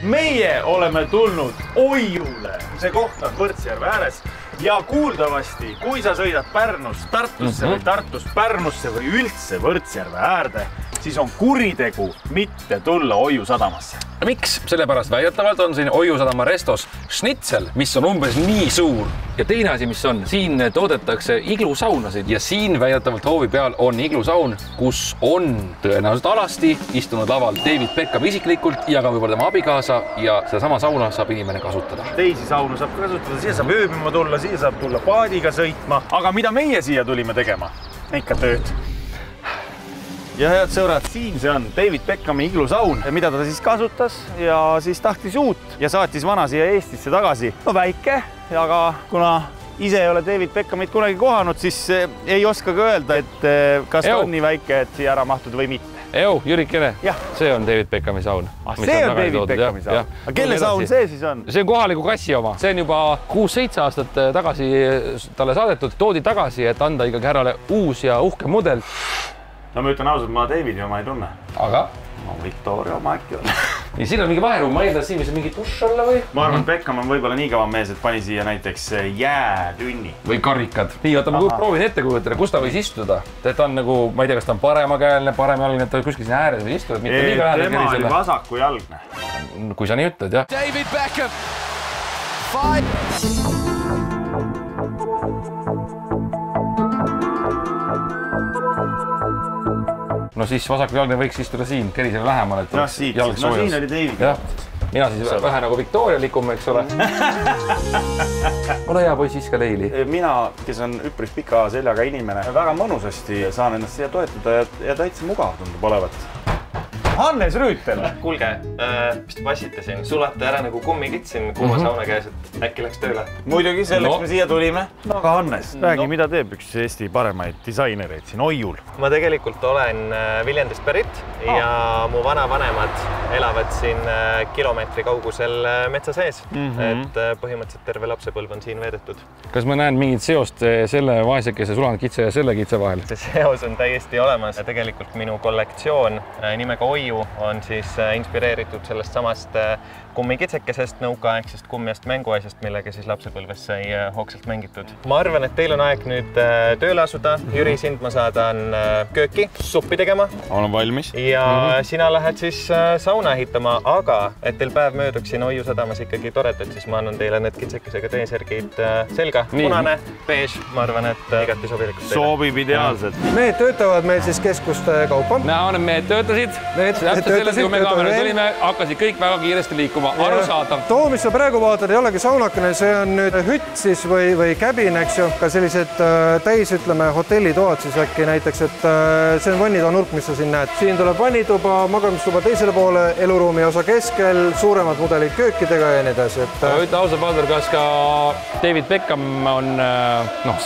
meie oleme tulnud Oiule. See koht on Võrtsjärve ääres ja kuuldavasti, kui sa sõidad Pärnust Tartusse või Tartust Pärnusse või üldse Võrtsjärve äärde, siis on kuritegu mitte tulla Oiu sadamasse. Miks? Sellepärast väidetavalt on siin Oiu sadama restos schnitzel, mis on umbes nii suur. Ja teine asi, mis on, siin toodetakse iglusaunasid ja siin väidetavalt hoovi peal on iglusaun, kus on tõenäoliselt alasti istunud laval David Beckham isiklikult ja ka võib-olla tema abikaasa ja sedasama sauna saab inimene kasutada. Teisi saunu saab kasutada, siia saab ööbima tulla, siia saab tulla paadiga sõitma. Aga mida meie siia tulime tegema? Ikka tööd. Ja head sõbrad, siin see on David Beckhami iglusaun, mida ta siis kasutas ja siis tahtis uut ja saatis vana siia Eestisse tagasi. No väike, aga kuna ise ei ole David Beckhamit kunagi kohanud, siis ei oska ka öelda, et kas ta on nii väike, et siia ära mahtud või mitte. Jürikene, see on David Beckhami saun. See on David Beckhami saun. Aga kelle saun see siis on? See on kohaliku kassi oma. See on juba 6-7 aastat tagasi talle saadetud, toodi tagasi, et anda ikkagi härrale uus ja uhke mudel. No ma ütlen ausalt, ma Davidi oma ei tunne. Aga? No Victoria oma äkki on. Ja siin on mingi vaheruum, ma eeldan siin, mis on mingi dušš olla või? Ma arvan, Beckham on võib-olla nii kaua mees, et pani siia näiteks jäätünni. Või karikad. Nii, oota, ma proovin ette kujutada, kus ta võis istuda. Ta on nagu, ma ei tea, kas ta on paremakäelne, paremjalgne, ta kuskil siin ääres või istuda. Tema oli vasakujalgne. Kui sa nii ütled, jah. David Beckham. No siis vasakujalgne võiks istuda siin, kerisele lähemal, et jalg soojas. No siin oli David. Mina siis vähe nagu Victorialikum, eks ole. Ole hea poiss, iska leili. Mina, kes on üpris pika seljaga inimene, väga mõnusasti saan ennast siia toetada ja täitsa mugav tundub olevat. Hannes Rüütel! Kuulge, vist vassite siin, sulate ära nagu kummikitsin kuuma sauna käes, et äkki läks tööle. Muidugi, selleks me siia tulime. No aga Hannes, räägi, mida teeb üks Eesti paremaid disainereid siin Oiul? Ma tegelikult olen Viljandist pärit ja mu vanavanemad elavad siin kilomeetri kaugusel metsa sees. Et põhimõtteliselt terve lapsepõlv on siin veedetud. Kas ma näen mingit seost selle vaesekese sulanud kitse ja selle kitse vahel? See seos on täiesti olemas. Tegelikult minu kollektsioon nimega Oiu on siis inspireeritud sellest samast kummikitsekesest nõukaaegsest kummiast mänguasjast, millega siis lapsepõlves sai hoogsalt mängitud. Ma arvan, et teil on aeg nüüd tööle asuda. Jüri, sind ma saadan kööki, suppi tegema. Olen valmis. Ja sina lähed siis sauna ehitama, aga et teil päev mööduks siin Oiu sadamas ikkagi toredad, siis ma annan teile need kitsekesega T-särgid selga. Punane, beež, ma arvan, et igati sobilikult teile. Soobib ideaalselt. Mehed töötavad meil siis keskuste kaupa. Näha on, mehed töötasid. Täpselt sellest, kui me kaamera tulime, hakkasid kõik väga kiiresti liikuma. Arusaadav. Too, mis sa praegu vaatad, ei olegi saunakene, see on nüüd hütt siis või käbin, eks ju, ka sellised täis, ütleme, hotellitoad siis äkki näiteks, et see on vannitoa nurk, mis sa siin näed. Siin tuleb vannituba, magamistuba teisele poole, eluruumi osa keskel, suuremad mudelid köökidega ja nii edasi. Ütle ausalt, Valdur, kas ka David Beckham on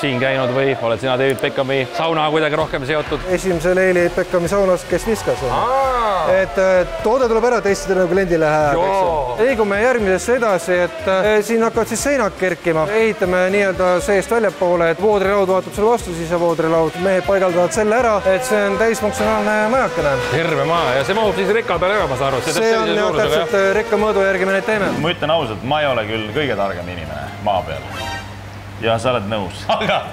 siin käinud või oled sina David Beckhami sauna kuidagi rohkem seotud? Esimese Leili Beckhami saunas, kes viskas. Et toode tuleb ära, teistidele nagu kliendile hääb, eks ju. Liigume järgmisesse edasi, et siin hakkavad siis seinad kerkima. Ehitame nii-öelda seest väljapoole, et voodrilaud vaatab selle vastu, siis ja voodrilaud. Mehed paigaldavad selle ära, et see on täisfunktsionaalne majakene. Terve maja ja see mahub siis rekka peale ära, ma saan aru. See on jah täpselt rekka mõõdu järgi me neid teeme. Ma ütlen ausalt, ma ei ole küll kõige targem inimene maa peal. Ja sa oled nõus. Aga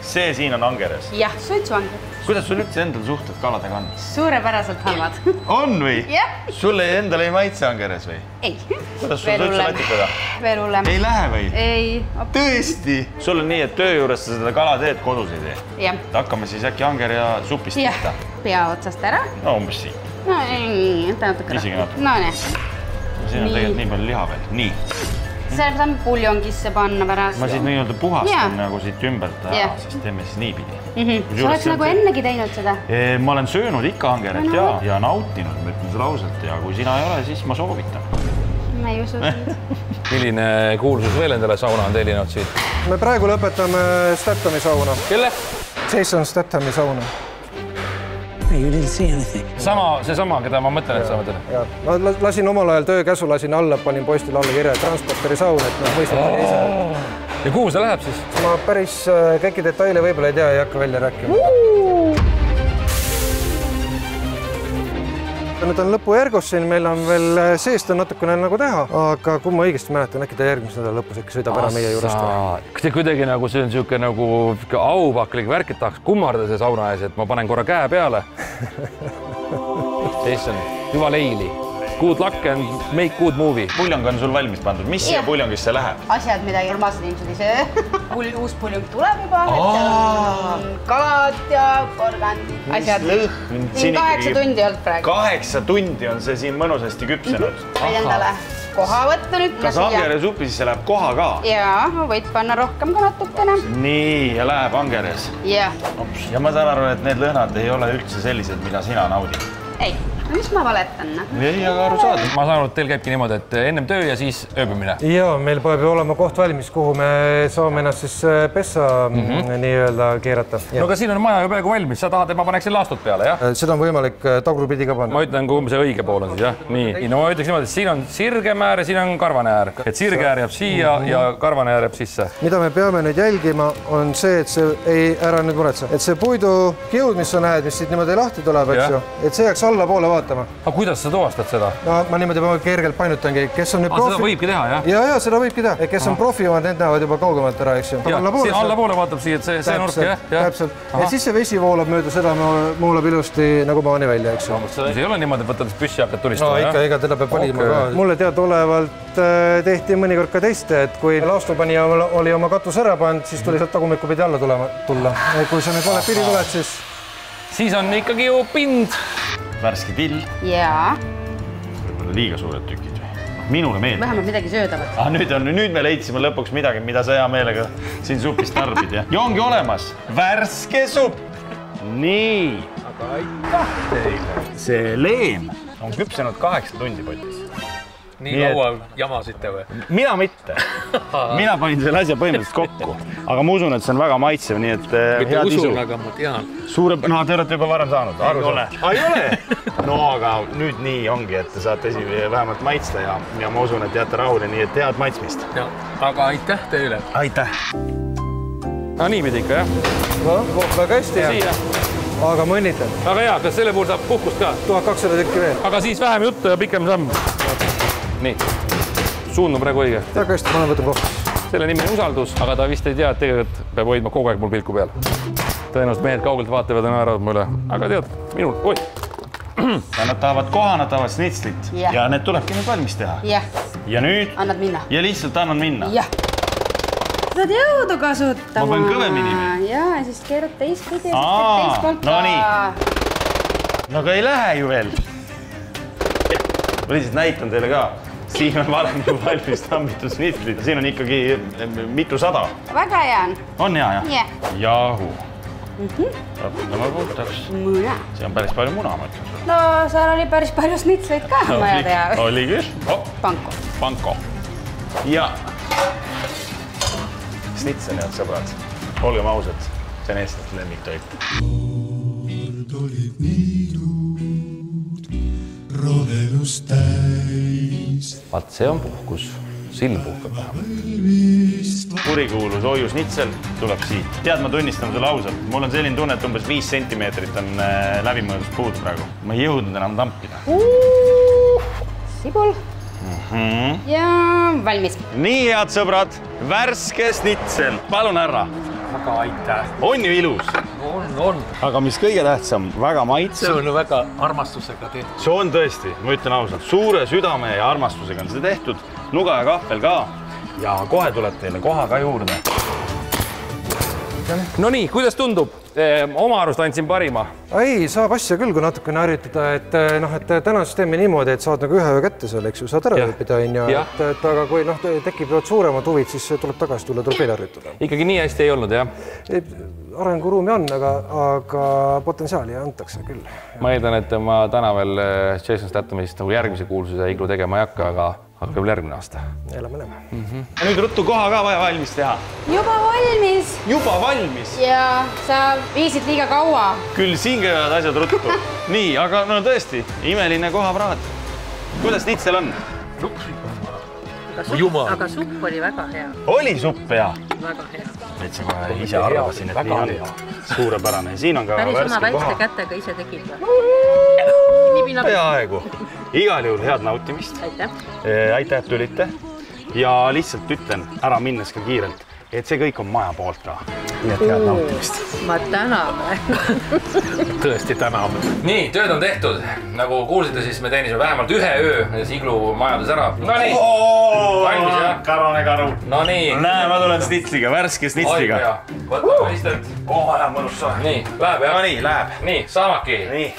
see siin on angeres. Jah, suitsuangeres. Kuidas sul üldse endal suhted kaladega on? Suurepäraselt halvad. On või? Jah. Sulle endale ei maitse angeres või? Ei. Kuidas sul üldse latitada? Veel hullem. Ei lähe või? Ei. Tõesti? Sul on nii, et töö juures sa seda kala teed, kodus ei tee? Jah. Hakkame siis äkki anger ja supist pihta? Pea otsast ära. No umbes siin. No nii, natuke. Isegi natuke. No nii. Siin on tegelikult nii palju liha veel. Nii. Selle saame puljongisse panna pärast. Ma siit nii-öelda puhastan nagu siit ümbert ära, siis teeme siis niipidi. Sa oleks nagu ennegi teinud seda? Ma olen söönud ikka angeret ja nautinud, ma ütlen seda ausalt. Ja kui sina ei ole, siis ma soovitan. Ma ei usu sind. Milline kuulsus veel endale sauna on tellinud siit? Me praegu lõpetame Stathami sauna. Kelle? Jason Stathami sauna. You didn't see anything. Seesama, keda ma mõtlen, et sa mõtlen. Ma lasin omal ajal töökäsu, lasin alla, panin postile alla kirja transporteri saun, et mõistab pani ise. Ja kuhu see läheb siis? Ma päris kõiki detaile võib-olla ei tea, ei hakka välja rääkima. Nüüd on lõpujärgus siin, meil on veel seest on natukene nagu teha, aga kui ma õigesti mäletan, äkki ta järgmise nädala lõpus äkki sõidab ära meie juurest. Kas te kuidagi nagu see on siuke nagu aupaklik värk, et tahaks kummarda see sauna ees, et ma panen korra käe peale? Jason, juba leili. Good luck and make good movie. Puljong on sul valmis pandud. Mis siia puljongisse läheb? Asjad, midagi normaalsed inimesed ei söö. Uus puljong tuleb juba. Kalad ja porgandid. Asjad. 8 tundi olnud praegu. 8 tundi on see siin mõnusasti küpsenud. Võid endale koha võtta nüüd. Kas angerjasuppi siis läheb koha ka? Jaa, võid panna rohkem ka natukene. Nii, ja läheb angerjas. Jah. Ja ma saan aru, et need lõhnad ei ole üldse sellised, mida sina naudid. Ei. Mis ma valetan? Ei, aga aru saada. Ma saan aru, et teil käibki niimoodi, et ennem töö ja siis ööbimine. Jaa, meil peab ju olema koht valmis, kuhu me saame ennast siis pessa nii-öelda keerata. No aga siin on maja ju peaaegu valmis, sa tahad, et ma paneksin laastud peale, jah? Seda on võimalik tagurpidi ka panna. Ma ütlen, kui umbes õige pool on siis, jah? Nii, no ma ütleks niimoodi, et siin on sirgemäär ja siin on karvane äär. Et sirgeäär jääb siia ja karvane äär jääb sisse. Mida me peame nüüd jälgima, on see, et see ei ära nüüd muretse. Et see puidukiud, mis sa näed, mis siit niimoodi lahti tuleb, eks ju, et see jääks alla poole vaatama. Aga kuidas sa tuvastad seda? No ma niimoodi kergelt painutangi, kes on nüüd profi. Seda võibki teha, jah? Ja, seda võibki teha. Kes on profimad, need näevad juba kaugemalt ära, eks ju. Siin allapoole vaatab siia, et see nurk, jah? Täpselt. Et siis see vesi voolab mööda seda, muulab ilusti nagu maani välja, eks ju. See ei ole niimoodi, et võtad püssi ja hakkad tulistama, jah? No ikka, teda peab valima ka. Mulle teadaolevalt tehti mõnikord ka teiste, et kui laastupanija oli oma katus ära pannud, siis tuli sealt tagumikku pidi alla tulla. Kui sa nüüd vale pidi tuled, siis on ikkagi ju pind. Värske till. Jaa. Võib-olla liiga suured tükid. Minule meeldib. Vähemalt midagi söödavat. Nüüd me leidsime lõpuks midagi, mida sa hea meelega siin supist tarbid. Ja ongi olemas värske supp. Nii. Aga aitäh teile. See leem on küpsenud 8 tundi potis. Nii kaua jamasite või? Mina mitte. Mina panin selle asja põhimõtteliselt kokku. Aga ma usun, et see on väga maitsev, nii et mitte usun, aga ma tean. No, te olete juba varem saanud. Ei ole. Ei ole? No, aga nüüd nii ongi, et te saate vähemalt maitsta ja ma usun, et jääte rahule, nii et head maitsmist. Aga aitäh teile. Aitäh. No niipidi ikka, jah? No, väga hästi, jah. Aga ma õnnitan. Aga hea, kas selle puhul saab puhkust ka? 1200 tükki veel. Aga siis vähem juttu ja pikem samm. Nii, suund on praegu õige. Väga hästi, ma võtan kohta. Selle nimi on usaldus, aga ta vist ei tea, et tegelikult peab hoidma kogu aeg mul pilku peal. Tõenäoliselt mehed kaugelt vaatavad ja naeravad mulle. Aga tead, minul, oi. Ja nad tahavad koha, nad tahavad snitslit. Ja need tulebki nüüd valmis teha. Ja nüüd? Annad minna. Ja lihtsalt annan minna. Jah. Saad jõudu kasutama. Ma pean kõvemini. Ja siis keerad teist pidi ja teist poolt ka. No nii. No aga ei lähe ju veel. Ma lihtsalt näitan teile ka. Siin on varem ju valmis tambitud snitslit. Siin on ikkagi mitu sada. Väga hea on. On hea, jah? Jah. Jahu. Raputama puhtaks. Muna. See on päris palju muna, ma ütlen sulle. No, seal oli päris palju snitsleid ka, ma ei tea. Oli küll. Panko. Panko. Ja. Snitsel, head sõbrad. Olgem ausad, see on eestlaste lemmiktoit. Rohelust täis. Vaat see on puhkus. Silm puhkab vähem. Kurikuulus Oiu snitsel tuleb siit. Tead, ma tunnistan sulle ausalt. Mul on selline tunne, et umbes 5 sentimeetrit on läbimõõdus puudu praegu. Ma ei jõudnud enam tampida. Sibul. Ja valmis. Nii, head sõbrad. Värske snitsel. Palun, härra. Aga aitäh. On ju ilus? On. Aga mis kõige tähtsam, väga maitsev. See on väga armastusega tehtud. See on tõesti, ma ütlen ausalt, suure südame ja armastusega on see tehtud. Nuga ja kahvel ka. Ja kohe tuleb teile koha ka juurde. No nii, kuidas tundub? Oma arust andsin parima. Ei, saab asja küll, kui natukene harjutada, et täna süsteemi niimoodi, et saad nagu ühe kätte seal, eks ju, saad ära õppida, aga kui tekib suuremad huvid, siis tuleb tagasi tulla, tuleb veel harjutada. Ikkagi nii hästi ei olnud, jah? Arenguruumi on, aga potentsiaali antakse küll. Ma eeldan, et ma täna veel Jason Stathamist nagu järgmise kuulsuse iglu tegema ei hakka, aga hakkab järgmine aasta. Elame. Ja nüüd ruttu koha ka vaja valmis teha. Juba valmis. Juba valmis? Ja sa viisid liiga kaua. Küll siin käivad asjad ruttu. Nii, aga no tõesti, imeline kohapraad. Kuidas snitsel on? Aga supp oli väga hea. Oli supp hea? Väga hea. Et sa kohe ise arvasin, et nii on suurepärane. Siin on ka päris oma värske väikeste koha. kätega ise tegid või? peaaegu. Igal juhul head nautimist. Aitäh, et tulite. Ja lihtsalt ütlen ära minnes ka kiirelt, et see kõik on maja poolt ka. Nii et head nautimist. Ma täname. Tõesti täname. Nii, tööd on tehtud. Nagu kuulsite, siis me teenisime vähemalt ühe öö nendes iglumajades ära. No nii. Valmis, jah? Karone karu. No nii. Näe, ma tulen snitsliga, värske snitsliga. Võta mõistet. Aja mõnus saa. Nii, läheb jah? No nii, läheb. Nii, saamaki. Nii.